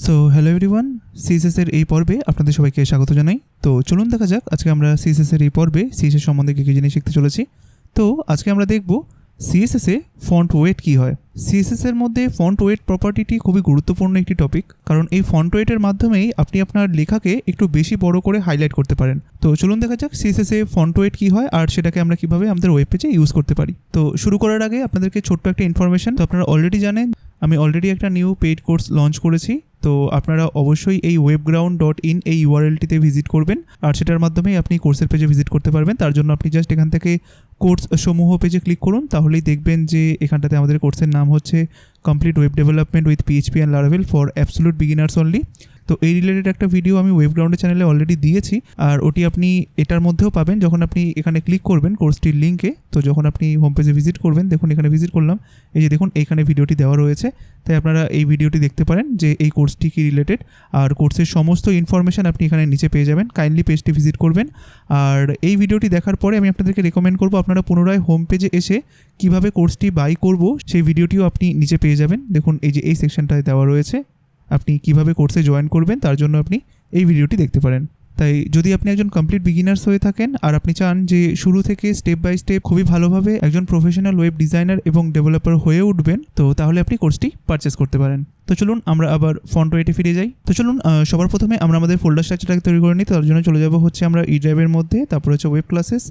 So hello everyone, CSS এর এই পর্বে আপনাদের সবাইকে স্বাগত জানাই। তো চলুন দেখা যাক আজকে আমরা সিএসএস এর এই পর্বে সিএসএস সম্বন্ধে কী কী জিনিস শিখতে চলেছি। তো আজকে আমরা দেখব সিএসএস এ ফন্ট ওয়েট কী হয়। সিএসএস এর মধ্যে ফন্ট ওয়েট প্রপার্টিটি খুবই গুরুত্বপূর্ণ একটি টপিক, কারণ এই ফন্ট ওয়েটের মাধ্যমেই আপনি আপনার লেখাকে একটু বেশি বড় করে হাইলাইট করতে পারেন। তো চলুন দেখা যাক সিএসএস এ ফন্ট ওয়েট কী হয় আর সেটাকে আমরা কীভাবে আমাদের ওয়েব পেজে ইউজ করতে পারি। তো শুরু করার আগে আপনাদেরকে ছোট্ট একটা ইনফরমেশন। তো আপনারা অলরেডি জানেন আমি অলরেডি একটা নিউ পেইড কোর্স লঞ্চ করেছি। তো আপনারা অবশ্যই এই webground.in এই ইউআরএলটিতে ভিজিট করবেন, আর সেটার মাধ্যমেই আপনি কোর্সের পেজে ভিজিট করতে পারবেন। তার জন্য আপনি জাস্ট এখান থেকে কোর্স সমূহ পেজে ক্লিক করুন, তাহলেই দেখবেন যে এখানটাতে আমাদের কোর্সের নাম হচ্ছে complete web development with PHP and Laravel for absolute beginners only. তো এই রিলেটেড একটা ভিডিও আমি ওয়েবগ্রাউন্ডের চ্যানেলে অলরেডি দিয়েছি, আর ওটি আপনি এটার মধ্যেও পাবেন যখন আপনি এখানে ক্লিক করবেন কোর্সটির লিঙ্কে। তো যখন আপনি হোম পেজে ভিজিট করবেন, দেখুন এখানে ভিজিট করলাম, এই যে দেখুন এইখানে ভিডিওটি দেওয়া রয়েছে। তাই আপনারা এই ভিডিওটি দেখতে পারেন যে এই কোর্সটি কি রিলেটেড, আর কোর্সের সমস্ত ইনফরমেশান আপনি এখানে নিচে পেয়ে যাবেন। কাইন্ডলি পেজটি ভিজিট করবেন। আর এই ভিডিওটি দেখার পরে আমি আপনাদেরকে রেকমেন্ড করবো আপনারা পুনরায় হোম পেজে এসে কীভাবে কোর্সটি বাই করব সেই ভিডিওটিও আপনি নিচে পেয়ে যাবেন। দেখুন এই যে এই সেকশনটায় দেওয়া রয়েছে, আপনি কিভাবে কোর্সে জয়েন করবেন তার জন্য আপনি এই ভিডিওটি দেখতে পারেন। তাই যদি আপনি একজন কমপ্লিট বিগিনার্স হয়ে থাকেন আর আপনি চান যে শুরু থেকে স্টেপ বাই স্টেপ খুবই ভালোভাবে একজন প্রফেশনাল ওয়েব ডিজাইনার এবং ডেভেলপার হয়ে উঠবেন, তো তাহলে আপনি কোর্সটি পারচেস করতে পারেন। তো চলুন আমরা আবার ফন্ট ওয়েটে ফিরে যাই। তো চলুন সবার প্রথমে আমরা আমাদের ফোল্ডার স্ট্রাকচারটাকে তৈরি করে নিই। তার জন্য চলে যাব হচ্ছে আমরা ই ড্রাইভের মধ্যে, তারপর হচ্ছে ওয়েব ক্লাসেস,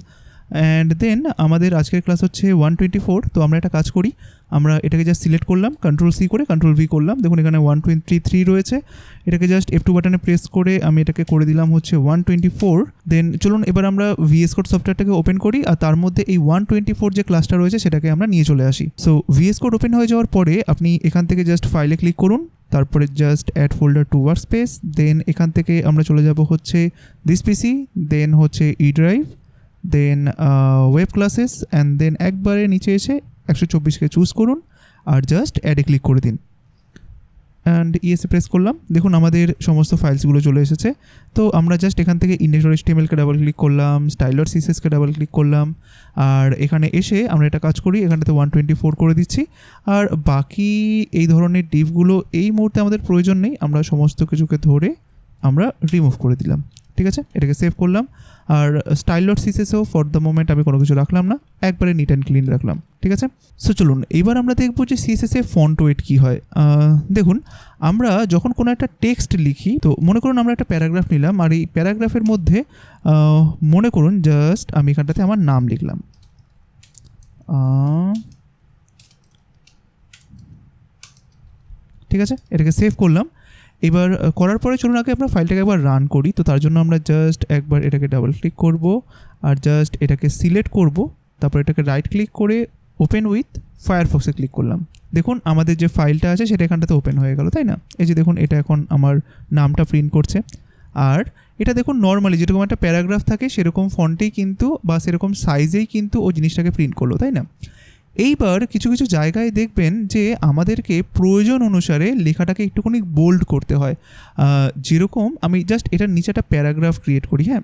অ্যান্ড দেন আমাদের আজকের ক্লাস হচ্ছে 124। তো আমরা একটা কাজ করি, আমরা এটাকে জাস্ট সিলেক্ট করলাম, কন্ট্রোল-C করে কন্ট্রোল-V করলাম। দেখুন এখানে 123 রয়েছে, এটাকে জাস্ট F2 বাটনে প্রেস করে আমি এটাকে করে দিলাম হচ্ছে 124। দেন চলুন এবার আমরা VS Code সফটওয়্যারটাকে ওপেন করি, আর তার মধ্যে এই 124 যে ক্লাসটা রয়েছে সেটাকে আমরা নিয়ে চলে আসি। সো VS Code ওপেন হয়ে যাওয়ার পরে আপনি এখান থেকে জাস্ট ফাইলে ক্লিক করুন, তারপরে just add folder to workspace. Then এখান থেকে আমরা চলে যাব হচ্ছে দিস পিসি, দেন হচ্ছে E drive, then web classes, and then একবারে নিচে এসে 124কে চুজ করুন আর জাস্ট অ্যাডে ক্লিক করে দিন, অ্যান্ড ইএসএ প্রেস করলাম। দেখুন আমাদের সমস্ত ফাইলসগুলো চলে এসেছে। তো আমরা জাস্ট এখান থেকে index.html-কে ডাবল ক্লিক করলাম, style.css-কে ডাবল ক্লিক করলাম, আর এখানে এসে আমরা এটা কাজ করি, এখানটাতে 124 করে দিচ্ছি। আর বাকি এই ধরনের ডিভগুলো এই মুহূর্তে আমাদের প্রয়োজন নেই, আমরা সমস্ত কিছুকে ধরে আমরা রিমুভ করে দিলাম। ঠিক আছে, এটাকে সেভ করলাম। আর style.css-এও ফর দ্য মোমেন্ট আমি কোনো কিছু রাখলাম না, একবারে নিট অ্যান্ড ক্লিন রাখলাম। ঠিক আছে, সো চলুন এইবার আমরা দেখব যে সিএসএস-এ ফন্ট ওয়েট কী হয়। দেখুন আমরা যখন কোনো একটা টেক্সট লিখি, তো মনে করুন আমরা একটা প্যারাগ্রাফ নিলাম, আর এই প্যারাগ্রাফের মধ্যে মনে করুন জাস্ট আমি এখানটাতে আমার নাম লিখলাম, ঠিক আছে, এটাকে সেভ করলাম। এবার করার পরে চলুন আগে আমরা ফাইলটাকে একবার রান করি। তো তার জন্য আমরা জাস্ট একবার এটাকে ডাবল ক্লিক করব, আর জাস্ট এটাকে সিলেক্ট করব, তারপর এটাকে রাইট ক্লিক করে ওপেন উইথ ফায়ারফক্সে ক্লিক করলাম। দেখুন আমাদের যে ফাইলটা আছে সেটা এখানটাতে ওপেন হয়ে গেল, তাই না? এই যে দেখুন এটা এখন আমার নামটা প্রিন্ট করছে। আর এটা দেখুন নর্মালি যেরকম একটা প্যারাগ্রাফ থাকে সেরকম ফন্টেই কিন্তু বা সেরকম সাইজেই কিন্তু ও জিনিসটাকে প্রিন্ট করলো, তাই না? এইবার কিছু কিছু জায়গায় দেখবেন যে আমাদেরকে প্রয়োজন অনুসারে লেখাটাকে একটুখানি বোল্ড করতে হয়। যেরকম আমি জাস্ট এটার নিচে একটা প্যারাগ্রাফ ক্রিয়েট করি, হ্যাঁ,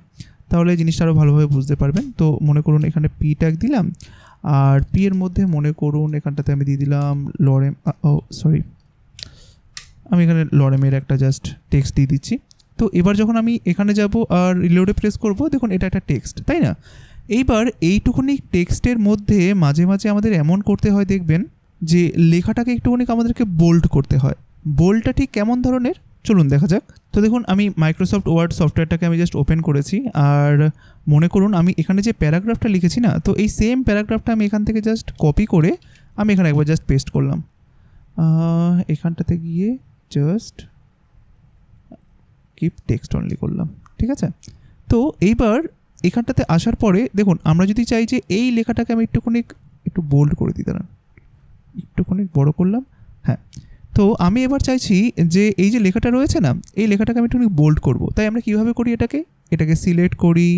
তাহলে জিনিসটা আরও ভালোভাবে বুঝতে পারবেন। তো মনে করুন এখানে পি ট্যাগ দিলাম, আর পি এর মধ্যে মনে করুন এখানটাতে আমি দিয়ে দিলাম লরেম, আমি এখানে লরেমের একটা জাস্ট টেক্সট দিয়ে দিচ্ছি। তো এবার যখন আমি এখানে যাব আর রিলোডে প্রেস করব, দেখুন এটা একটা টেক্সট, তাই না? এইবার এইটুকুনি টেক্সটের মধ্যে মাঝে মাঝে আমাদের এমন করতে হয়, দেখবেন যে লেখাটাকে একটুখানি আমাদেরকে বোল্ড করতে হয়। বোল্ডটা ঠিক কেমন ধরনের চলুন দেখা যাক। তো দেখুন আমি মাইক্রোসফট ওয়ার্ড সফটওয়্যারটাকে আমি জাস্ট ওপেন করেছি, আর মনে করুন আমি এখানে যে প্যারাগ্রাফটা লিখেছি না, তো এই সেম প্যারাগ্রাফটা আমি এখান থেকে জাস্ট কপি করে আমি এখানে একবার জাস্ট পেস্ট করলাম, এখানটাতে গিয়ে জাস্ট কিপ টেক্সট অনলি করলাম। ঠিক আছে, তো এইবার এখানটাতে আসার পরে দেখুন আমরা যদি চাই যে এই লেখাটাকে আমি একটু বোল্ড করে দিই, দাঁড়ান একটুখানি বড় করলাম, হ্যাঁ। তো আমি এবার চাইছি যে এই যে লেখাটা রয়েছে না, এই লেখাটাকে আমি একটুখানি বোল্ড করব। তাই আমরা কীভাবে করি, এটাকে সিলেক্ট করি,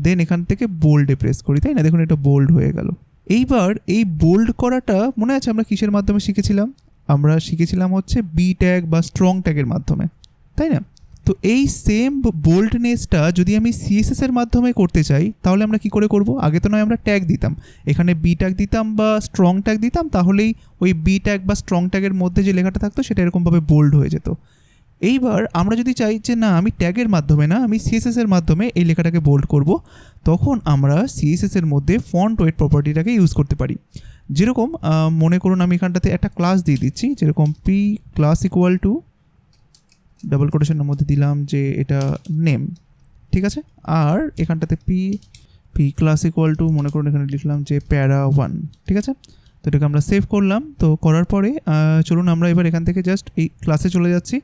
দেন এখান থেকে বোল্ডে প্রেস করি, তাই না? দেখুন এটা বোল্ড হয়ে গেল। এইবার এই বোল্ড করাটা মনে আছে আমরা কিসের মাধ্যমে শিখেছিলাম? আমরা শিখেছিলাম হচ্ছে বি ট্যাগ বা স্ট্রং ট্যাগের মাধ্যমে, তাই না? তো এই সেম বোল্ডনেসটা যদি আমি সিএসএস-এর মাধ্যমে করতে চাই তাহলে আমরা কি করে করব? আগে তো নয় আমরা ট্যাগ দিতাম, এখানে বি ট্যাগ দিতাম বা স্ট্রং ট্যাগ দিতাম, তাহলেই ওই বি ট্যাগ বা স্ট্রং ট্যাগের মধ্যে যে লেখাটা থাকতো সেটা এরকমভাবে বোল্ড হয়ে যেত। এইবার আমরা যদি চাই যে না আমি ট্যাগের মাধ্যমে না, আমি সিএসএস এর মাধ্যমে এই লেখাটাকে বোল্ড করব, তখন আমরা সিএসএস এর মধ্যে ফন্ট ওয়েট প্রপার্টিটাকে ইউজ করতে পারি। যেরকম মনে করুন আমি এখানটাতে একটা ক্লাস দিয়ে দিচ্ছি, যেরকম P class equal to double কোটেশনের মধ্যে দিলাম যে এটা নেম, ঠিক আছে। আর এখানটাতে পি ক্লাস ইকুয়াল টু মনে করুন এখানে লিখলাম যে প্যারা 1, ঠিক আছে। তো এটাকে আমরা সেভ করলাম। তো করার পরে চলুন আমরা এবার এখান থেকে জাস্ট এই ক্লাসে চলে যাচ্ছি।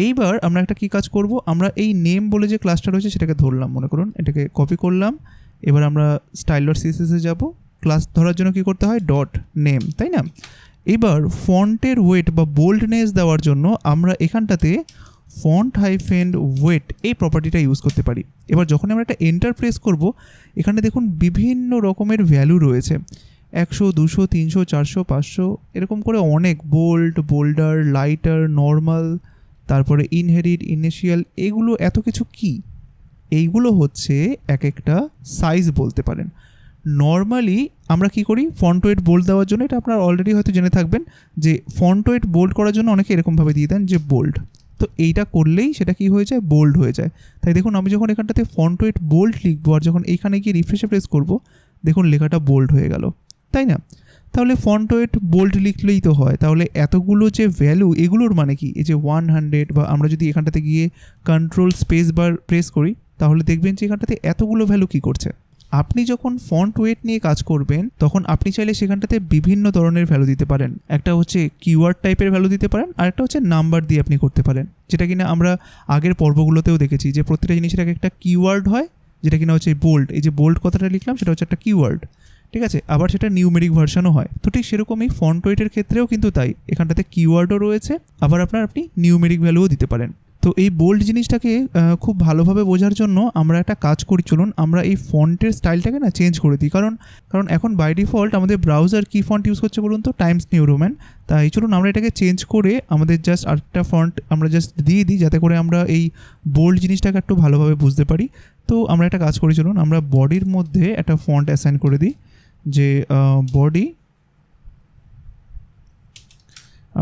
এইবার আমরা একটা কী কাজ করব, আমরা এই নেম বলে যে ক্লাসটা রয়েছে সেটাকে ধরলাম, মনে করুন এটাকে কপি করলাম। এবার আমরা স্টাইল ডট সিএসএসে যাব, ক্লাস ধরার জন্য কি করতে হয় ডট নেম, তাই না। এবার ফন্টের ওয়েট বা বোল্ডনেস দেওয়ার জন্য আমরা এখানটাতে ফন্ট হাইফেন ওয়েট এই প্রপার্টিটা ইউজ করতে পারি। এবার যখন আমরা একটা এন্টার প্রেস করব, এখানে দেখুন বিভিন্ন রকমের ভ্যালু রয়েছে, 100, 200, 300, 400, 500 এরকম করে অনেক, বোল্ড, বোল্ডার, লাইটার, নর্মাল, তারপরে ইনহেরিট, ইনিশিয়াল, এগুলো এত কিছু কি? এইগুলো হচ্ছে এক একটা সাইজ বলতে পারেন। নর্মালি আমরা কি করি ফন্ট ওয়েট বোল্ড দেওয়ার জন্য, এটা আপনারা অলরেডি হয়তো জেনে থাকবেন যে ফন্ট ওয়েট বোল্ড করার জন্য অনেকে এরকমভাবে দিয়ে দেন যে বোল্ড, তো এইটা করলেই সেটা কি হয়ে যায় বোল্ড হয়ে যায়। তাই দেখুন আমি যখন এখানটাতে ফন্ট ওয়েট বোল্ড লিখবো আর যখন এইখানে গিয়ে রিফ্রেশে প্রেস করব, দেখুন লেখাটা বোল্ড হয়ে গেল, তাই না। তাহলে ফন্ট ওয়েট বোল্ড লিখলেই তো হয়, তাহলে এতগুলো যে ভ্যালু এগুলোর মানে কি, এই যে 100, বা আমরা যদি এখানটাতে গিয়ে কন্ট্রোল স্পেস বার প্রেস করি তাহলে দেখবেন যে এখানটাতে এতগুলো ভ্যালু কি করছে। আপনি যখন ফন্ট ওয়েট নিয়ে কাজ করবেন তখন আপনি চাইলে সেখানটাতে বিভিন্ন ধরনের ভ্যালু দিতে পারেন। একটা হচ্ছে কিওয়ার্ড টাইপের ভ্যালু দিতে পারেন, আর একটা হচ্ছে নাম্বার দিয়ে আপনি করতে পারেন, যেটা কিনা আমরা আগের পর্বগুলোতেও দেখেছি যে প্রত্যেকটা জিনিসের একটা কিওয়ার্ড হয়, যেটা কিনা হচ্ছে বোল্ড। এই যে বোল্ড কথাটা লিখলাম সেটা হচ্ছে একটা কিওয়ার্ড, ঠিক আছে। আবার সেটা নিউমেরিক ভার্সনও হয়। তো ঠিক সেরকমই ফন্ট ওয়েটের ক্ষেত্রেও কিন্তু তাই, এখানটাতে কিওয়ার্ডও রয়েছে, আবার আপনি নিউমেরিক ভ্যালুও দিতে পারেন। তো এই বোল্ড জিনিসটাকে খুব ভালোভাবে বোঝার জন্য আমরা একটা কাজ করি, চলুন আমরা এই ফন্টের স্টাইলটাকে না চেঞ্জ করে দিই। কারণ এখন বাই ডিফল্ট আমাদের ব্রাউজার কি ফন্ট ইউজ করছে বলুন তো, টাইমস নিউ রোমান। তাই চলুন আমরা এটাকে চেঞ্জ করে আমাদের জাস্ট আরেকটা ফন্ট আমরা জাস্ট দিয়ে দিই, যাতে করে আমরা এই বোল্ড জিনিসটাকে একটু ভালোভাবে বুঝতে পারি। তো আমরা একটা কাজ করি, চলুন আমরা বডির মধ্যে একটা ফন্ট অ্যাসাইন করে দিই, যে বডি,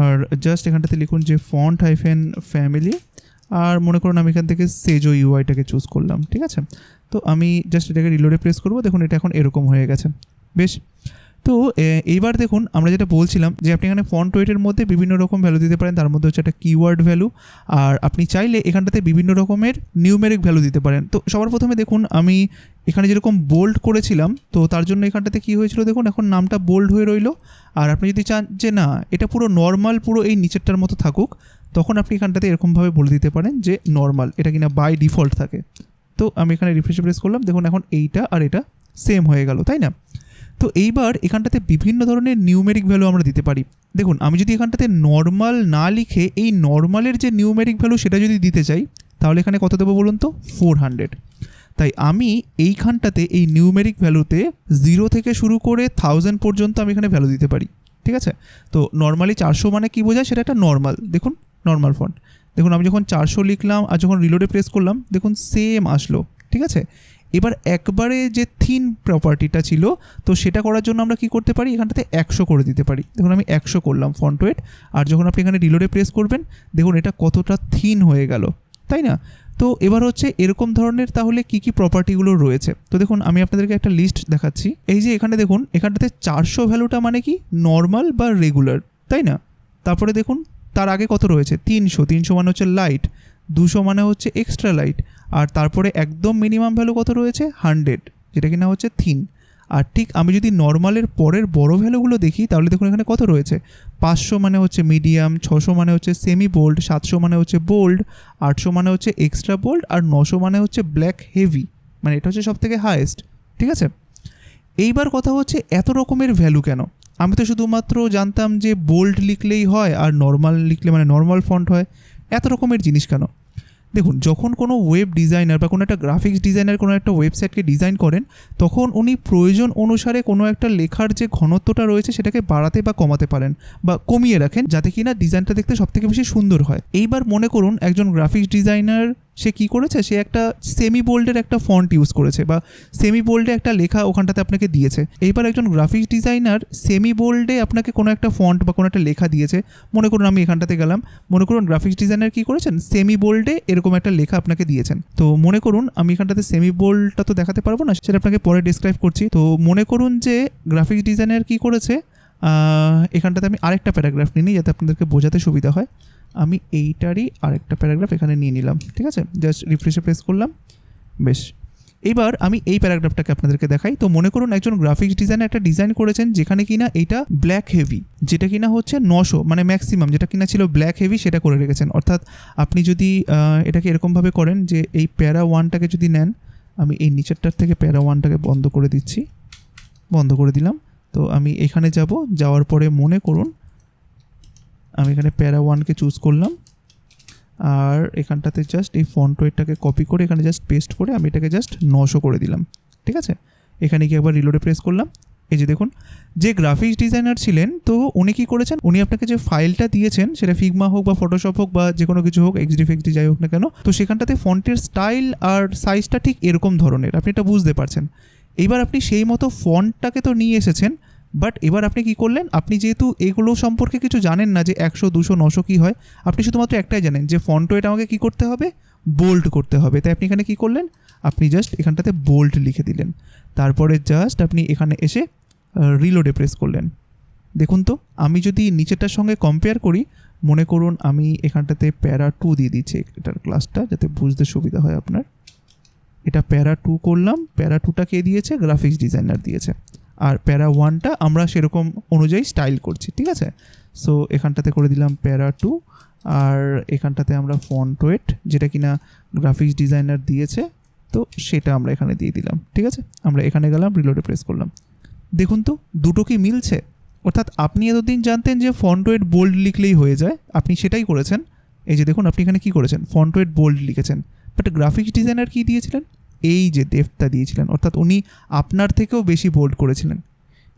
আর জাস্ট এখানটাতে লিখুন যে ফন্ট হাইফেন ফ্যামিলি, আর মনে করুন আমি এখান থেকে সেজো ইউআইটাকে চুজ করলাম, ঠিক আছে। তো আমি জাস্ট এটাকে রিলোডে প্রেস করবো, দেখুন এটা এখন এরকম হয়ে গেছে, বেশ। তো এইবার দেখুন আমরা যেটা বলছিলাম যে আপনি এখানে ফন্ট ওয়েটের মধ্যে বিভিন্ন রকম ভ্যালু দিতে পারেন, তার মধ্যে হচ্ছে একটা কিওয়ার্ড ভ্যালু, আর আপনি চাইলে এখানটাতে বিভিন্ন রকমের নিউমেরিক ভ্যালু দিতে পারেন। তো সবার প্রথমে দেখুন আমি এখানে যেরকম বোল্ড করেছিলাম, তো তার জন্য এখানটাতে কী হয়েছিল দেখুন, এখন নামটা বোল্ড হয়ে রইলো। আর আপনি যদি চান যে না এটা পুরো নর্মাল, পুরো এই নিচেরটার মতো থাকুক, তখন আপনি এখানটাতে এরকমভাবে বলে দিতে পারেন যে নর্মাল, এটা কিনা বাই ডিফল্ট থাকে। তো আমি এখানে রিফ্রেশ প্রেস করলাম, দেখুন এখন এইটা আর এটা সেম হয়ে গেল, তাই না। তো এইবার এখানটাতে বিভিন্ন ধরনের নিউমেরিক ভ্যালু আমরা দিতে পারি। দেখুন আমি যদি এখানটাতে নর্মাল না লিখে এই নর্মালের যে নিউমেরিক ভ্যালু সেটা যদি দিতে চাই, তাহলে এখানে কত দেবো বলুন তো, 400। তাই আমি এইখানটাতে এই নিউমেরিক ভ্যালুতে 0 থেকে শুরু করে 1000 পর্যন্ত আমি এখানে ভ্যালু দিতে পারি, ঠিক আছে। তো নর্মালি 400 মানে কী বোঝায়, সেটা একটা নর্মাল, দেখুন নর্মাল ফন্ট। দেখুন আমি যখন 400 লিখলাম আর যখন রিলোডে প্রেস করলাম, দেখুন সেম আসলো, ঠিক আছে। এবার একবারে যে থিন প্রপার্টিটা ছিল, তো সেটা করার জন্য আমরা কি করতে পারি, এখানটাতে 100 করে দিতে পারি। দেখুন আমি 100 করলাম ফন্ট ওয়েট, আর যখন আপনি এখানে রিলোডে প্রেস করবেন দেখুন এটা কতটা থিন হয়ে গেল, তাই না। তো এবার হচ্ছে এরকম ধরনের তাহলে কি কি প্রপার্টিগুলো রয়েছে। তো দেখুন আমি আপনাদেরকে একটা লিস্ট দেখাচ্ছি। এই যে এখানে দেখুন এখানটাতে 400 ভ্যালুটা মানে কি নর্মাল বা রেগুলার, তাই না। তারপরে দেখুন তার আগে কত রয়েছে, 300 মানে হচ্ছে লাইট, 200 মানে হচ্ছে এক্সট্রা লাইট, আর তারপরে একদম মিনিমাম ভ্যালু কত রয়েছে 100, যেটা কিনা হচ্ছে থিন। আর ঠিক আমি যদি নর্মালের পরের বড় ভ্যালুগুলো দেখি তাহলে দেখুন এখানে কত রয়েছে, 500 মানে হচ্ছে মিডিয়াম, 600 মানে হচ্ছে সেমি বোল্ড, 700 মানে হচ্ছে বোল্ড, 800 মানে হচ্ছে এক্সট্রা বোল্ড, আর 900 মানে হচ্ছে ব্ল্যাক হেভি, মানে এটা হচ্ছে সব থেকে হায়েস্ট, ঠিক আছে। এইবার কথা হচ্ছে এত রকমের ভ্যালু কেন, আমি তো শুধুমাত্র জানতাম যে বোল্ড লিখলেই হয় আর নর্মাল লিখলে মানে নর্মাল ফন্ট হয়, এত রকমের জিনিস কেন। দেখুন যখন কোনো ওয়েব ডিজাইনার বা কোনো একটা গ্রাফিক্স ডিজাইনার কোনো একটা ওয়েবসাইটকে ডিজাইন করেন, তখন উনি প্রয়োজন অনুসারে কোনো একটা লেখার যে ঘনত্বটা রয়েছে সেটাকে বাড়াতে বা কমাতে পারেন বা কমিয়ে রাখেন, যাতে কিনা ডিজাইনটা দেখতে সবথেকে বেশি সুন্দর হয়। এইবার মনে করুন একজন গ্রাফিক্স ডিজাইনার সে কি করেছে, সে একটা সেমি বোল্ডের একটা ফন্ট ইউজ করেছে বা সেমি বোল্ডে একটা লেখা ওখানটাতে আপনাকে দিয়েছে। এইবার একজন গ্রাফিক্স ডিজাইনার সেমি বোল্ডে আপনাকে কোনো একটা ফন্ট বা কোনো একটা লেখা দিয়েছে, মনে করুন আমি এখানটাতে গেলাম, মনে করুন গ্রাফিক্স ডিজাইনার কী করেছেন, সেমি বোল্ডে এরকম একটা লেখা আপনাকে দিয়েছেন। তো মনে করুন আমি এখানটাতে সেমি বোল্ডটা তো দেখাতে পারবো না, সেটা আপনাকে পরে ডিসক্রাইব করছি। তো মনে করুন যে গ্রাফিক্স ডিজাইনার কী করেছে, এখানটাতে আমি আরেকটা প্যারাগ্রাফ নিই যাতে আপনাদেরকে বোঝাতে সুবিধা হয়। আমি এইটারই আরেকটা প্যারাগ্রাফ এখানে নিয়ে নিলাম, ঠিক আছে, জাস্ট রিফ্রেশে প্রেস করলাম, বেশ। এইবার আমি এই প্যারাগ্রাফটাকে আপনাদেরকে দেখাই। তো মনে করুন একজন গ্রাফিক্স ডিজাইনার একটা ডিজাইন করেছেন যেখানে কিনা এইটা ব্ল্যাক হেভি, যেটা কিনা হচ্ছে 900 মানে ম্যাক্সিমাম যেটা কিনা ছিল ব্ল্যাক হেভি সেটা করে রেখেছেন। অর্থাৎ আপনি যদি এটাকে এরকমভাবে করেন যে এই প্যারা 1টাকে যদি নেন, আমি এই নিচেরটার থেকে প্যারা 1টাকে বন্ধ করে দিচ্ছি, বন্ধ করে দিলাম। তো আমি এখানে যাব, যাওয়ার পরে মনে করুন আমি এখানে প্যারা 1কে চুজ করলাম, আর এখানটাতে জাস্ট এই ফন্ট ওয়েটটাকে কপি করে এখানে জাস্ট পেস্ট করে আমি এটাকে জাস্ট 900 করে দিলাম, ঠিক আছে। এখানে কি একবার রিলোডে প্রেস করলাম, এই যে দেখুন যে গ্রাফিক্স ডিজাইনার ছিলেন তো উনি কী করেছেন, উনি আপনাকে যে ফাইলটা দিয়েছেন সেটা ফিগমা হোক বা ফটোশপ হোক বা যে কোনো কিছু হোক, এক্সডি ফেক্সডি যাই হোক না কেন, তো সেখানটাতে ফন্টের স্টাইল আর সাইজটা ঠিক এরকম ধরনের, আপনি এটা বুঝতে পারছেন। এইবার আপনি সেই মতো ফন্টটাকে তো নিয়ে এসেছেন, বাট এবার আপনি কি করলেন, আপনি যেহেতু এগুলো সম্পর্কে কিছু জানেন না যে 100 200 900 কী হয়, আপনি শুধুমাত্র একটাই জানেন যে ফন্ট ওয়েট আমাকে কী করতে হবে, বোল্ড করতে হবে। তাই আপনি এখানে কী করলেন, আপনি জাস্ট এখানটাতে বোল্ড লিখে দিলেন, তারপরে জাস্ট আপনি এখানে এসে রিলোডে প্রেস করলেন। দেখুন তো আমি যদি নিচেরটার সঙ্গে কম্পেয়ার করি, মনে করুন আমি এখানটাতে প্যারা 2 দিয়ে দিচ্ছি এটার ক্লাসটা যাতে বুঝতে সুবিধা হয় আপনার। এটা প্যারা 2 করলাম, প্যারা 2টা কে দিয়েছে, গ্রাফিক্স ডিজাইনার দিয়েছে, আর প্যারা 1টা আমরা সেরকম অনুযায়ী স্টাইল করছি, ঠিক আছে। সো এখানটাতে করে দিলাম প্যারা 2, আর এখানটাতে আমরা ফন্ট ওয়েট যেটা কিনা গ্রাফিক্স ডিজাইনার দিয়েছে তো সেটা আমরা এখানে দিয়ে দিলাম, ঠিক আছে। আমরা এখানে গেলাম, রিলোডে প্রেস করলাম। দেখুন তো দুটো কি মিলছে, অর্থাৎ আপনি এতদিন জানতেন যে ফন্ট ওয়েট বোল্ড লিখলেই হয়ে যায়, আপনি সেটাই করেছেন। এই যে দেখুন আপনি এখানে কী করেছেন, ফন্ট ওয়েট বোল্ড লিখেছেন, বাট গ্রাফিক্স ডিজাইনার কী দিয়েছিলেন, এই যে ডেপথটা দিয়েছিলেন, অর্থাৎ উনি আপনার থেকেও বেশি বোল্ড করেছিলেন।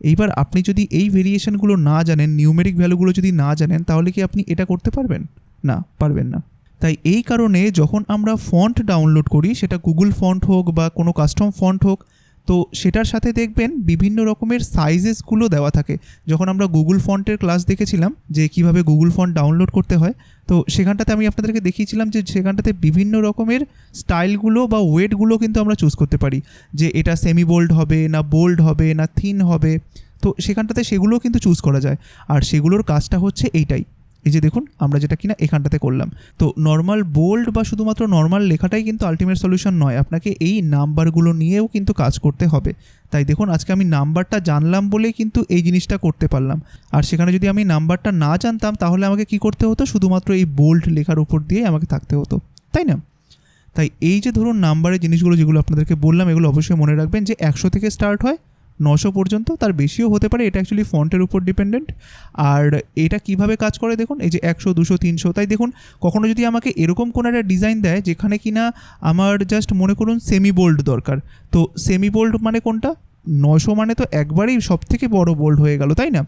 এইবার আপনি যদি এই ভেরিয়েশনগুলো না জানেন, নিউমেরিক ভ্যালুগুলো যদি না জানেন, তাহলে কি আপনি এটা করতে পারবেন না, পারবেন না। তাই এই কারণে যখন আমরা ফন্ট ডাউনলোড করি, সেটা গুগল ফন্ট হোক বা কোনো কাস্টম ফন্ট হোক, তো সেটার সাথে দেখবেন বিভিন্ন রকমের সাইজেসগুলো দেওয়া থাকে। যখন আমরা গুগল ফন্টের ক্লাস দেখেছিলাম যে কিভাবে গুগল ফন্ট ডাউনলোড করতে হয়, তো সেখানটাতে আমি আপনাদেরকে দেখিয়েছিলাম যে সেখানটাতে বিভিন্ন রকমের স্টাইলগুলো বা ওয়েটগুলো কিন্তু আমরা চুজ করতে পারি, যে এটা সেমি বোল্ড হবে না বোল্ড হবে না থিন হবে, তো সেখানটাতে সেগুলোও কিন্তু চুজ করা যায়। আর সেগুলোর কাজটা হচ্ছে এইটাই, এই যে দেখুন আমরা যেটা কিনা এখানটাতে করলাম। তো নর্মাল বোল্ড বা শুধুমাত্র নর্মাল লেখাটাই কিন্তু আলটিমেট সলিউশন নয়, আপনাকে এই নাম্বারগুলো নিয়েও কিন্তু কাজ করতে হবে। তাই দেখুন আজকে আমি নাম্বারটা জানলাম বলেই কিন্তু এই জিনিসটা করতে পারলাম, আর সেখানে যদি আমি নাম্বারটা না জানতাম তাহলে আমাকে কি করতে হতো, শুধুমাত্র এই বোল্ড লেখার উপর দিয়ে আমাকে থাকতে হতো, তাই না। তাই এই যে ধরুন নাম্বারের জিনিসগুলো যেগুলো আপনাদেরকে বললাম, এগুলো অবশ্যই মনে রাখবেন যে 100 থেকে স্টার্ট হয়, 900 পর্যন্ত, তার বেশিও হতে পারে, এটা অ্যাকচুয়ালি ফন্টের উপর ডিপেন্ডেন্ট। আর এটা কিভাবে কাজ করে দেখুন, এই যে 100 200 300, তাই দেখুন কখনো যদি আমাকে এরকম কোনো একটা ডিজাইন দেয় যেখানে কিনা আমার জাস্ট মনে করুন সেমি বোল্ড দরকার, তো সেমি বোল্ড মানে কোনটা, 900 মানে তো একবারেই সব থেকে বড় বোল্ড হয়ে গেল, তাই না।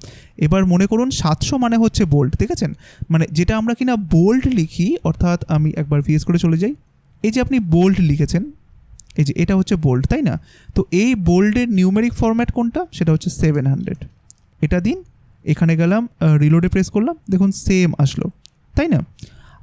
এবার মনে করুন 700 মানে হচ্ছে বোল্ড, দেখেছেন, মানে যেটা আমরা কিনা বোল্ড লিখি, অর্থাৎ আমি একবার ভিএস করে চলে যাই, এই যে আপনি বোল্ড লিখেছেন, এই যে এটা হচ্ছে বোল্ড, তাই না। তো এই বোল্ডের নিউমেরিক ফরম্যাট কোনটা, সেটা হচ্ছে 700, এটা দিন, এখানে গেলাম, রিলোডে প্রেস করলাম, দেখুন সেম আসলো, তাই না।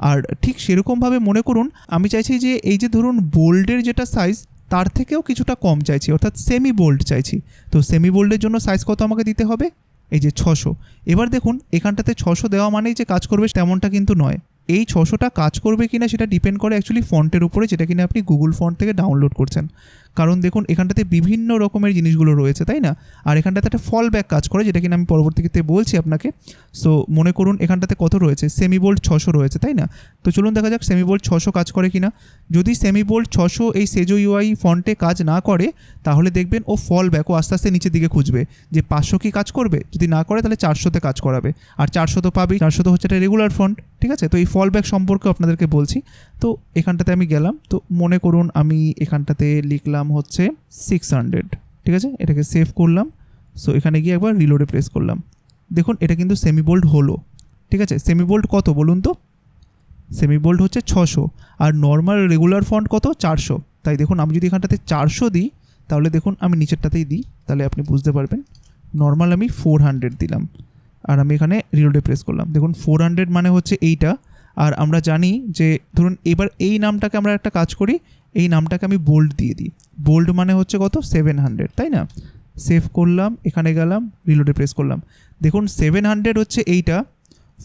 আর ঠিক সেরকমভাবে মনে করুন আমি চাইছি যে এই যে ধরুন বোল্ডের যেটা সাইজ তার থেকেও কিছুটা কম চাইছি, অর্থাৎ সেমি বোল্ড চাইছি। তো সেমি বোল্ডের জন্য সাইজ কত আমাকে দিতে হবে, এই যে 600। এবার দেখুন এখানটাতে 600 দেওয়া মানেই যে কাজ করবে তেমনটা কিন্তু নয়, এই 600টা কাজ করবে কিনা সেটা ডিপেন্ড করে অ্যাকচুয়ালি ফন্টের উপরে, যেটা কিনা আপনি গুগল ফন্ট থেকে ডাউনলোড করছেন। কারণ দেখুন এখানটাতে বিভিন্ন রকমের জিনিসগুলো রয়েছে, তাই না। আর এখানটাতে একটা ফল ব্যাক কাজ করে, যেটা কিনা আমি পরবর্তীতে বলছি আপনাকে। সো মনে করুন এখানটাতে কত রয়েছে, সেমি বোল্ড 600 রয়েছে, তাই না। তো চলুন দেখা যাক সেমি বোল্ড 600 কাজ করে কিনা। যদি সেমি বোল্ড 600 এই সেজো ইউআই ফন্টে কাজ না করে, তাহলে দেখবেন ও ফল ব্যাক, ও আস্তে আস্তে নিচের দিকে খুঁজবে যে 500 কি কাজ করবে, যদি না করে তাহলে 400তে কাজ করাবে, আর 400 তো পাবেই, 400 তো হচ্ছে একটা রেগুলার ফন্ট, ঠিক আছে। তো এই ফল ব্যাক সম্পর্কে আপনাদেরকে বলছি। তো এখানটাতে আমি গেলাম, তো মনে করুন আমি এখানটাতে লিখলাম হচ্ছে 600, ঠিক আছে, এটাকে সেভ করলাম। সো এখানে গিয়ে একবার রিলোডে প্রেস করলাম, দেখুন এটা কিন্তু সেমি বোল্ড হলো, ঠিক আছে। সেমি বোল্ড কত বলুন তো, সেমি বোল্ড হচ্ছে 600, আর নর্মাল রেগুলার ফন্ট কত 400। তাই দেখুন আমি যদি এখানটাতে 400 দিই, তাহলে দেখুন আমি নিচেরটাতেই দিই, তাহলে আপনি বুঝতে পারবেন। নর্মাল আমি 400 দিলাম, আর আমি এখানে রিলোডে প্রেস করলাম। দেখুন 400 মানে হচ্ছে এইটা। আর আমরা জানি যে ধরুন এবার এই নামটাকে আমরা একটা কাজ করি, এই নামটাকে আমি বোল্ড দিয়ে দিই। বোল্ড মানে হচ্ছে কত 700, তাই না? সেভ করলাম, এখানে গেলাম, রিলোডে প্রেস করলাম। দেখুন 700 হচ্ছে এইটা,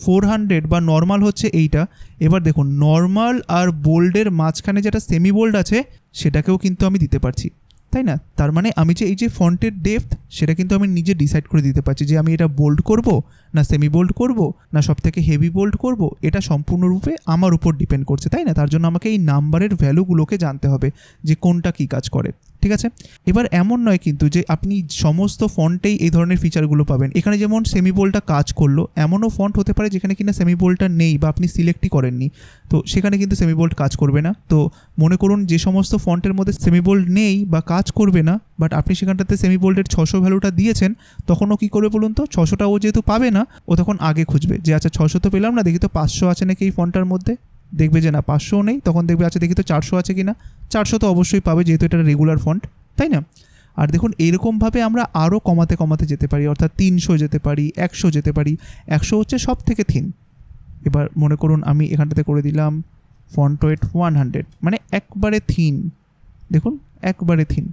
400 বা নর্মাল হচ্ছে এইটা। এবার দেখুন নর্মাল আর বোল্ডের মাঝখানে যেটা সেমি বোল্ড আছে সেটাকেও কিন্তু আমি দিতে পারছি, তাই না? তার মানে আমি যে এই যে ফন্টের ডেপথ সেটা কিন্তু আমি নিজে ডিসাইড করে দিতে পারছি যে আমি এটা বোল্ড করব না সেমি বোল্ড করব না সবথেকে হেভি বোল্ড করব। এটা সম্পূর্ণরূপে আমার উপর ডিপেন্ড করছে, তাই না? তার জন্য আমাকে এই নাম্বারের ভ্যালুগুলোকে জানতে হবে যে কোনটা কী কাজ করে, ঠিক আছে? এবার এমন নয় কিন্তু যে আপনি সমস্ত ফন্টেই এই ধরনের ফিচারগুলো পাবেন। এখানে যেমন সেমি বোল্ডটা কাজ করলো, এমনও ফন্ট হতে পারে যেখানে কিনা সেমি বোল্ডটা নেই বা আপনি সিলেক্টই করেননি, তো সেখানে কিন্তু সেমি বোল্ড কাজ করবে না। তো মনে করুন যে সমস্ত ফন্টের মধ্যে সেমি বোল্ড নেই বা কাজ করবে না, বাট আপনি সেখানটাতে সেমি বোল্ডের 600 ভ্যালুটা দিয়েছেন, তখনও কী করবে বলুন তো? 600টা ও যেহেতু পাবে না, ও তখন আগে খুঁজবে যে আচ্ছা 600 তো পেলাম না, দেখি তো 500 আছে নাকি এই ফন্টটার মধ্যে। দেখবে যে না 500 নেই, তখন দেখবে আচ্ছা দেখি তো 400 আছে কি না। 400 তো অবশ্যই পাবে যেহেতু এটা রেগুলার ফন্ট, তাই না? আর দেখুন এরকমভাবে আমরা আরও কমাতে কমাতে যেতে পারি, অর্থাৎ 300 যেতে পারি, 100 যেতে পারি। 100 হচ্ছে সব থেকে থিন। এবার মনে করুন আমি এখানটাতে করে দিলাম ফন্ট ওয়েট 100, মানে একবারে থিন। দেখুন একবারে থিন,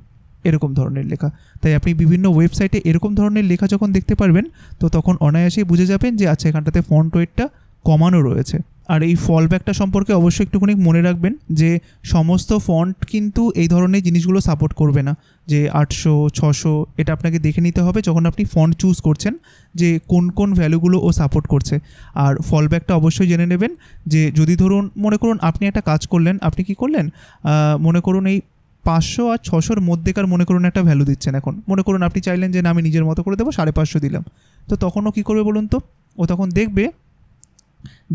এরকম ধরনের লেখা। তাই আপনি বিভিন্ন ওয়েবসাইটে এরকম ধরনের লেখা যখন দেখতে পারবেন, তো তখন অনায়াসেই বুঝে যাবেন যে আচ্ছা এখানটাতে ফন্ট ওয়েটটা কমানো রয়েছে। আর এই ফলব্যাকটা সম্পর্কে অবশ্যই একটুখানি মনে রাখবেন যে সমস্ত ফন্ট কিন্তু এই ধরনের জিনিসগুলো সাপোর্ট করবে না, যে 800 600। এটা আপনাকে দেখে নিতে হবে যখন আপনি ফন্ট চুজ করছেন যে কোন কোন ভ্যালুগুলো ও সাপোর্ট করছে। আর ফলব্যাকটা অবশ্যই জেনে নেবেন যে যদি ধরুন মনে করুন আপনি একটা কাজ করলেন, আপনি কি করলেন, মনে করুন এই 500 আর 600-র মধ্যেকার মনে করুন একটা ভ্যালু দিচ্ছেন। এখন মনে করুন আপনি চাইলেন যে না আমি নিজের মতো করে দেবো, 550 দিলাম। তো তখনও কী করবে বলুন তো? ও তখন দেখবে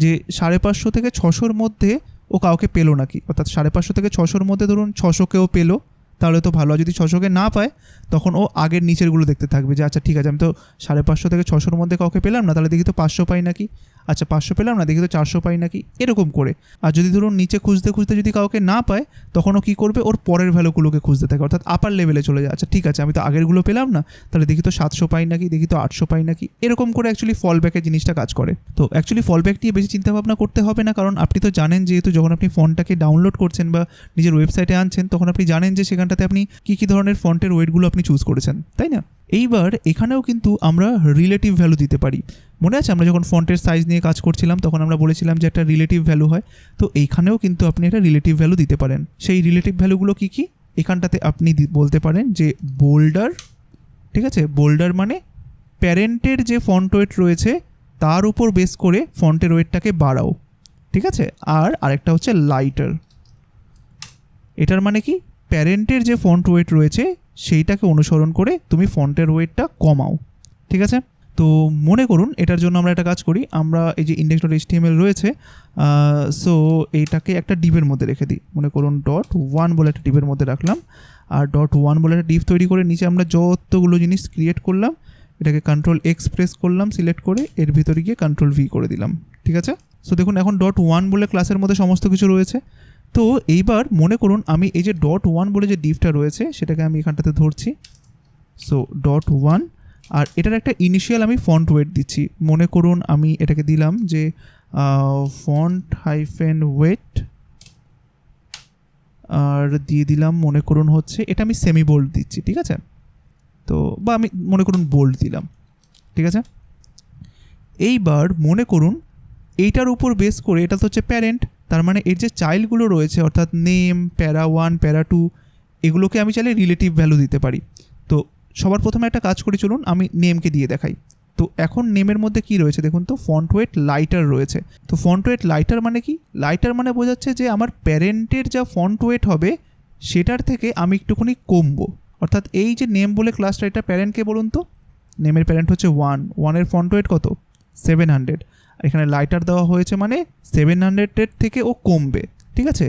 যে 550 থেকে 600-র মধ্যে ও কাউকে পেলো নাকি, অর্থাৎ 550 থেকে 600-র মধ্যে ধরুন 600-কেও পেলো, তাহলে তো ভালো। আর যদি 600-কে না পায় তখন ও আগের নিচেরগুলো দেখতে থাকবে যে আচ্ছা ঠিক আছে আমি তো 550 থেকে 600-র মধ্যে কাউকে পেলাম না, তাহলে দেখি তো 500 পাই নাকি। আচ্ছা 500 পেলাম না, দেখি তো 400 পাই নাকি, এরকম করে। আর যদি ধরুন নিচে খুঁজতে খুঁজতে যদি কাউকে না পায়, তখনও কী করবে, ওর পরের ভ্যালুগুলোকে খুঁজতে থাকে, অর্থাৎ আপার লেভেলে চলে যায়। আচ্ছা ঠিক আছে আমি তো আগেরগুলো পেলাম না, তাহলে দেখি তো 700 পাই নাকি, দেখি তো 800 পাই নাকি, এরকম করে অ্যাকচুয়ালি ফলব্যাকের জিনিসটা কাজ করে। তো অ্যাকচুয়ালি ফলব্যাক নিয়ে বেশি চিন্তাভাবনা করতে হবে না, কারণ আপনি তো জানেন যেহেতু যখন আপনি ফন্টটাকে ডাউনলোড করছেন বা নিজের ওয়েবসাইটে আনছেন, তখন আপনি জানেন যে সেখানটাতে আপনি কী কী ধরনের ফন্টের ওয়েটগুলো আপনি চুজ করেছেন, তাই না? এইবার এখানেও কিন্তু আমরা রিলেটিভ ভ্যালু দিতে পারি। মনে আছে আমরা যখন ফন্টের সাইজ নিয়ে কাজ করছিলাম তখন আমরা বলেছিলাম যে একটা রিলেটিভ ভ্যালু হয়। তো এইখানেও কিন্তু আপনি একটা রিলেটিভ ভ্যালু দিতে পারেন। সেই রিলেটিভ ভ্যালুগুলো কী কী? এখানটাতে আপনি বলতে পারেন যে বোল্ডার, ঠিক আছে? বোল্ডার মানে প্যারেন্টের যে ফন্ট ওয়েট রয়েছে তার উপর বেস করে ফন্টের ওয়েটটাকে বাড়াও, ঠিক আছে? আর আরেকটা হচ্ছে লাইটার। এটার মানে কি? প্যারেন্টের যে ফন্ট ওয়েট রয়েছে সেইটাকে অনুসরণ করে তুমি ফন্টের ওয়েটটা কমাও, ঠিক আছে? তো মনে করুন এটার জন্য আমরা একটা কাজ করি, আমরা এই যে index.html রয়েছে, সো এইটাকে একটা ডিভের মধ্যে রেখে দিই। মনে করুন .1 বলে একটা ডিভের মধ্যে রাখলাম, আর .1 বলে একটা ডিভ তৈরি করে নিচে আমরা যতগুলো জিনিস ক্রিয়েট করলাম এটাকে Ctrl+X প্রেস করলাম সিলেক্ট করে, এর ভিতরে গিয়ে Ctrl+V করে দিলাম, ঠিক আছে? সো দেখুন এখন .1 বলে ক্লাসের মধ্যে সমস্ত কিছু রয়েছে। তো এইবার মনে করুন আমি এই যে .1 বলে যে ডিভটা রয়েছে সেটাকে আমি এখানটাতে ধরছি। সো .1, আর এটার একটা ইনিশিয়াল আমি ফন্ট ওয়েট দিচ্ছি। মনে করুন আমি এটাকে দিলাম যে font-weight, আর দিয়ে দিলাম মনে করুন হচ্ছে এটা আমি সেমি বোল্ড দিচ্ছি, ঠিক আছে? তো বা আমি মনে করুন বোল্ড দিলাম, ঠিক আছে? এইবার মনে করুন এইটার উপর বেস করে, এটা তো হচ্ছে প্যারেন্ট, তার মানে এর যে চাইল্ডগুলো রয়েছে অর্থাৎ নেম, প্যারা 1, প্যারা 2, এগুলোকে আমি চাইলে রিলেটিভ ভ্যালু দিতে পারি। তো সবার প্রথমে একটা কাজ করি, চলুন আমি নেমকে দিয়ে দেখাই। তো এখন নেমের মধ্যে কি রয়েছে দেখুন তো, ফন্ট ওয়েট লাইটার রয়েছে। তো ফন্ট ওয়েট লাইটার মানে কি? লাইটার মানে বোঝাচ্ছে যে আমার প্যারেন্টের যা ফন্ট ওয়েট হবে সেটার থেকে আমি একটুখানি কমবো। অর্থাৎ এই যে নেম বলে ক্লাসটা, এটা প্যারেন্টকে বলুন তো, নেমের প্যারেন্ট হচ্ছে 1 ফন্ট ওয়েট কত 700, আর এখানে লাইটার দেওয়া হয়েছে মানে 700-এর থেকে ও কমবে, ঠিক আছে?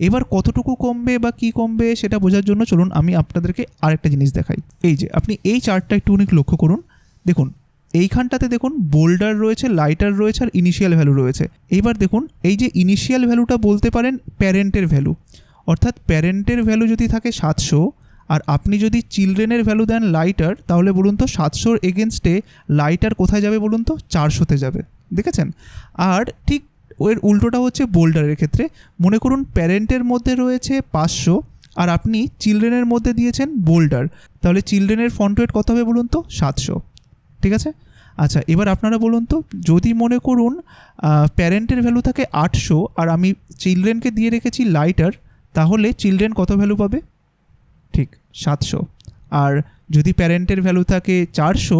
এবার কতটুকু কমবে বা কি কমবে সেটা বোঝার জন্য চলুন আমি আপনাদেরকে আরেকটা জিনিস দেখাই। এই যে আপনি এই চার্টটা একটুখানি লক্ষ্য করুন, দেখুন এইখানটাতে দেখুন বোল্ডার রয়েছে, লাইটার রয়েছে আর ইনিশিয়াল ভ্যালু রয়েছে। এইবার দেখুন এই যে ইনিশিয়াল ভ্যালুটা বলতে পারেন প্যারেন্টের ভ্যালু, অর্থাৎ প্যারেন্টের ভ্যালু যদি থাকে 700 আর আপনি যদি চিলড্রেনের ভ্যালু দেন লাইটার, তাহলে বলুন তো 700-র এগেনস্টে লাইটার কোথায় যাবে বলুন তো? 400-তে যাবে। দেখেছেন? আর ঠিক এর উল্টোটা হচ্ছে বোল্ডারের ক্ষেত্রে। মনে করুন প্যারেন্টের মধ্যে রয়েছে 500 আর আপনি চিলড্রেনের মধ্যে দিয়েছেন বোল্ডার, তাহলে চিলড্রেনের ফন্ট ওয়েট কত হবে বলুন তো? 700। ঠিক আছে? আচ্ছা, এবার আপনারা বলুন তো, যদি মনে করুন প্যারেন্টের ভ্যালু থাকে 800 আর আমি চিলড্রেনকে দিয়ে রেখেছি লাইটার, তাহলে চিলড্রেন কত ভ্যালু পাবে? ঠিক 700। আর যদি প্যারেন্টের ভ্যালু থাকে 400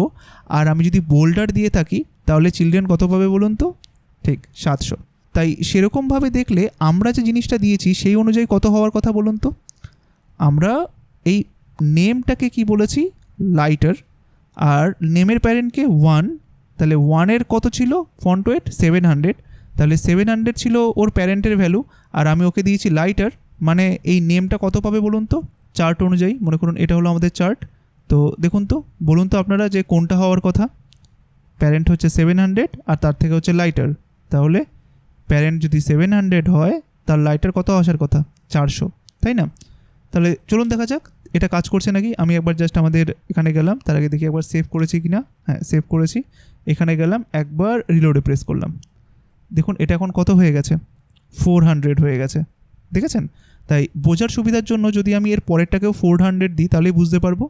আর আমি যদি বোল্ডার দিয়ে থাকি, তাহলে চিলড্রেন কত পাবে বলুন তো? ঠিক 700। তাই সেরকমভাবে দেখলে আমরা যে জিনিসটা দিয়েছি সেই অনুযায়ী কত হওয়ার কথা বলুন তো? আমরা এই নেমটাকে কি বলেছি? লাইটার। আর নেমের প্যারেন্টকে 1, তাহলে 1-এর কত ছিল ফন্ট ওয়েট? 700। তাহলে 700 ছিল ওর প্যারেন্টের ভ্যালু আর আমি ওকে দিয়েছি লাইটার, মানে এই নেমটা কত পাবে বলুন তো? চার্ট অনুযায়ী মনে করুন এটা হলো আমাদের চার্ট। তো দেখুন তো, বলুন তো আপনারা যে কোনটা হওয়ার কথা? প্যারেন্ট হচ্ছে 700 আর তার থেকে হচ্ছে লাইটার, তাহলে প্যারেন্ট যদি 700 হয় তার লাইটার কত আসার কথা? 400, তাই না? তাহলে চলুন দেখা যাক এটা কাজ করছে নাকি। আমি একবার জাস্ট আমাদের এখানে গেলাম, তার আগে দেখি একবার সেভ করেছি কি না। হ্যাঁ, সেভ করেছি। এখানে গেলাম, একবার রিলোডে প্রেস করলাম, দেখুন এটা এখন কত হয়ে গেছে? 400 হয়ে গেছে। দেখেছেন? তাই বোঝার সুবিধার জন্য যদি আমি এর পরেরটাকেও 400 দিই তাহলেই বুঝতে পারবো।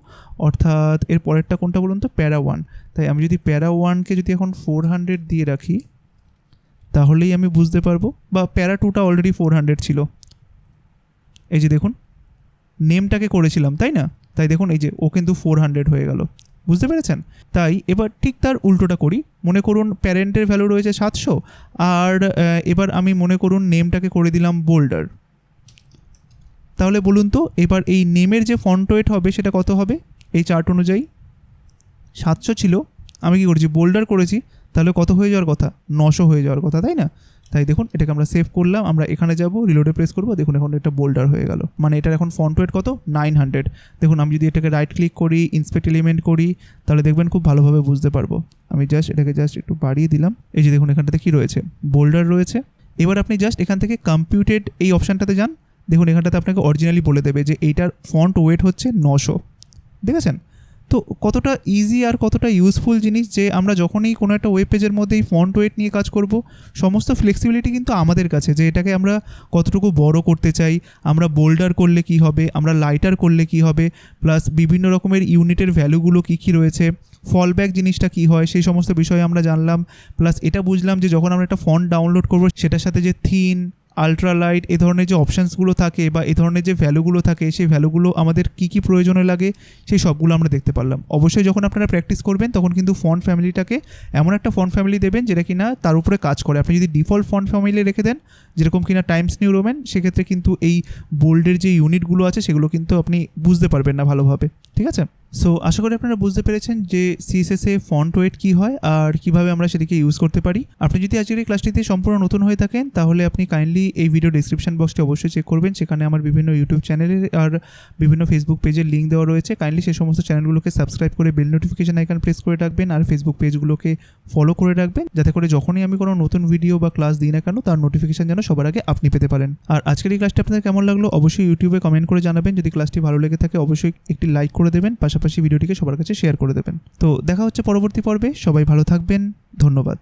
অর্থাৎ এর পরেরটা কোনটা বলুন তো? প্যারা 1। তাই আমি যদি প্যারা 1কে যদি এখন 400 দিয়ে রাখি তাহলেই আমি বুঝতে পারবো, বা প্যারা 2টা অলরেডি 400 ছিল। এই যে দেখুন নেমটাকে করেছিলাম, তাই না? তাই দেখুন এই যে ও কিন্তু 400 হয়ে গেল। বুঝতে পেরেছেন? তাই এবার ঠিক তার উল্টোটা করি। মনে করুন প্যারেন্টের ভ্যালু রয়েছে 700 আর এবার আমি মনে করুন নেমটাকে করে দিলাম বোল্ডার। তাহলে বলুন তো এবার এই নেমের যে ফন্ট ওয়েট হবে সেটা কত হবে? এই চার্ট অনুযায়ী 700 ছিল, আমি কি করেছি? বোল্ডার করেছি, তাহলে কত হয়ে যাওয়ার কথা? 900 হয়ে যাওয়ার কথা, তাই না? তাই দেখুন এটাকে আমরা সেভ করলাম, আমরা এখানে যাব, রিলোডে প্রেস করবো, দেখুন এখন এটা বোল্ডার হয়ে গেল, মানে এটার এখন ফন্ট ওয়েট কত? 900। দেখুন আমি যদি এটাকে রাইট ক্লিক করি, ইন্সপেক্ট এলিমেন্ট করি, তাহলে দেখবেন খুব ভালোভাবে বুঝতে পারবো। আমি এটাকে একটু বাড়িয়ে দিলাম। এই যে দেখুন এখানটাতে কী রয়েছে? বোল্ডার রয়েছে। এবার আপনি জাস্ট এখান থেকে কম্পিউটেড এই অপশানটাতে যান, দেখুন এখানটাতে আপনাকে অরিজিনালি বলে দেবে যে এইটার ফন্ট ওয়েট হচ্ছে 900। দেখেছেন তো কতটা ইজি আর কতটা ইউজফুল জিনিস, যে আমরা যখনই কোনো একটা ওয়েব পেজের মধ্যে এই ফন্ট ওয়েট নিয়ে কাজ করব, সমস্ত ফ্লেক্সিবিলিটি কিন্তু আমাদের কাছে, যে এটাকে আমরা কতটুকু বড় করতে চাই, আমরা বোল্ডার করলে কি হবে, আমরা লাইটার করলে কি হবে, প্লাস বিভিন্ন রকমের ইউনিটের ভ্যালুগুলো কী কী রয়েছে, ফলব্যাক জিনিসটা কী হয়, সেই সমস্ত বিষয়ে আমরা জানলাম। প্লাস এটা বুঝলাম যে যখন আমরা একটা ফন্ট ডাউনলোড করব সেটার সাথে যে থিন, আলট্রালাইট এই ধরনের যে অপশানসগুলো থাকে বা এই ধরনের যে ভ্যালুগুলো থাকে, সেই ভ্যালুগুলো আমাদের কী কী প্রয়োজনে লাগে সেই সবগুলো আমরা দেখতে পারলাম। অবশ্যই যখন আপনারা প্র্যাকটিস করবেন তখন কিন্তু ফন্ট ফ্যামিলিটাকে এমন একটা ফন্ট ফ্যামিলি দেবেন যেটা কিনা তার উপরে কাজ করে। আপনি যদি ডিফল্ট ফন্ট ফ্যামিলি রেখে দেন যেরকম কিনা টাইমস নিউ রোমান, সেক্ষেত্রে কিন্তু এই বোল্ডের যে ইউনিটগুলো আছে সেগুলো কিন্তু আপনি বুঝতে পারবেন না ভালোভাবে। ঠিক আছে? সো আশা করি আপনারা বুঝতে পেরেছেন যে সিএসএসে ফন্ট ওয়েট কী হয় আর কীভাবে আমরা সেটিকে ইউজ করতে পারি। আপনি যদি আজকের এই ক্লাসটিতে সম্পূর্ণ নতুন হয়ে থাকেন তাহলে আপনি কাইন্ডলি এই ভিডিও ডিসক্রিপশন বক্সটি অবশ্যই চেক করবেন, সেখানে আমার বিভিন্ন ইউটিউব চ্যানেলের আর বিভিন্ন ফেসবুক পেজের লিঙ্ক দেওয়া রয়েছে। কাইন্ডলি সেই সমস্ত চ্যানেলগুলোকে সাবস্ক্রাইব করে বেল নোটিফিকেশন আইকন প্রেস করে রাখবেন আর ফেসবুক পেজগুলোকে ফলো করে রাখবেন, যাতে করে যখনই আমি কোনো নতুন ভিডিও বা ক্লাস দিই না কেন তার নোটিফিকেশন যেন সবার আগে আপনি পেতে পারেন। আর আজকের এই ক্লাসটি আপনাদের কেমন লাগলো অবশ্যই ইউটিউবে কমেন্ট করে জানাবেন। যদি ক্লাসটি ভালো লেগে থাকে অবশ্যই একটি লাইক করে দেবেন, পাশাপাশি ভিডিওটিকে সবার কাছে শেয়ার করে দেবেন। তো দেখা হচ্ছে পরবর্তী পর্বে, সবাই ভালো থাকবেন, ধন্যবাদ।